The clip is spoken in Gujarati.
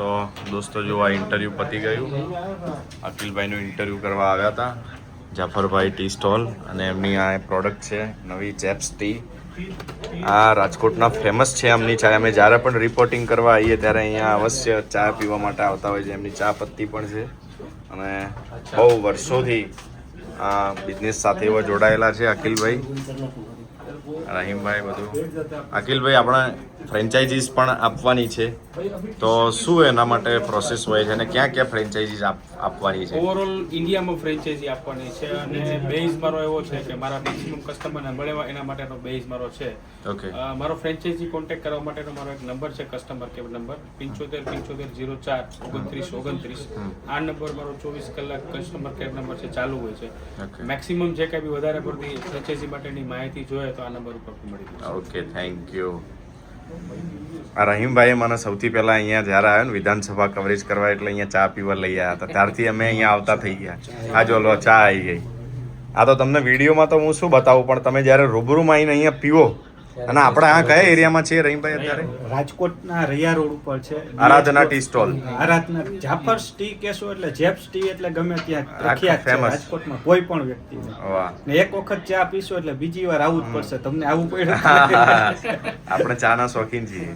તો દોસ્તો જો આ ઇન્ટરવ્યૂ પતી ગયું. અખિલભાઈનું ઇન્ટરવ્યૂ કરવા આવ્યા હતા જાફરભાઈ ટી સ્ટોલ, અને એમની આ પ્રોડક્ટ છે નવી જેપ્સ ટી. આ રાજકોટના ફેમસ છે એમની ચા. અમે જ્યારે પણ રિપોર્ટિંગ કરવા આવીએ ત્યારે અહીંયા અવશ્ય ચા પીવા માટે આવતા હોય છે. એમની ચા પત્તી પણ છે અને બહુ વર્ષોથી આ બિઝનેસ સાથે એવા જોડાયેલા છે અખિલભાઈ, રહીમભાઈ બધું. અખિલભાઈ, આપણે ફ્રેન્ચાઇઝીસ પણ આપવાની છે, તો શું એના માટે પ્રોસેસ હોય છે અને ક્યાં ક્યાં ફ્રેન્ચાઇઝીસ આપવાની છે? ઓવરઓલ ઇન્ડિયામાં ફ્રેન્ચાઇઝી આપવાની છે અને બેઝ મારો એવો છે કે મારા મેક્સિમમ કસ્ટમરને મળે એના માટેનો બેઝ મારો છે. ઓકે. મારો ફ્રેન્ચાઇઝી કોન્ટેક્ટ કરવા માટેનો મારો એક નંબર છે, કસ્ટમર કેર નંબર 75 આ નંબર મારો 24 કલાક કસ્ટમર કેર નંબર છે, ચાલુ હોય છે. મેક્સિમમ જે કંઈ બી વધારે પડતી ફ્રેન્ચાઇઝી માટેની માહિતી જોઈએ તો આ નંબર ઉપર મળી જશે. Okay, thank you. આ રહીમભાઈ મને સૌથી પહેલાં અહીંયા જ્યારે આવ્યો ને વિધાનસભા કવરેજ કરવા, એટલે અહીંયા ચા પીવા લઈ આવ્યા હતા. ત્યારથી અમે અહીંયા આવતા થઈ ગયા. આ જો લો ચા આવી ગઈ. આ તો તમને વિડીયોમાં તો હું શું બતાવું, પણ તમે જ્યારે રૂબરૂમાં આવીને અહીંયા પીવો. અને આપણે આ કયા એરિયામાં છે રહીમભાઈ અત્યારે? રાજકોટના રૈયા રોડ ઉપર છે આરાધના ટી સ્ટોલ. આરાધના જાફર્સ ટી કેશો એટલે જેપ્સ ટી એટલે ગમે ત્યાં પ્રખ્યાત છે રાજકોટમાં કોઈ પણ વ્યક્તિને. વાહ. ને એક વખત ચા પીશો એટલે બીજી વાર આવવું જ પડશે. તમને આવવું પડે. આપણે ચાના શોખીન છીએ.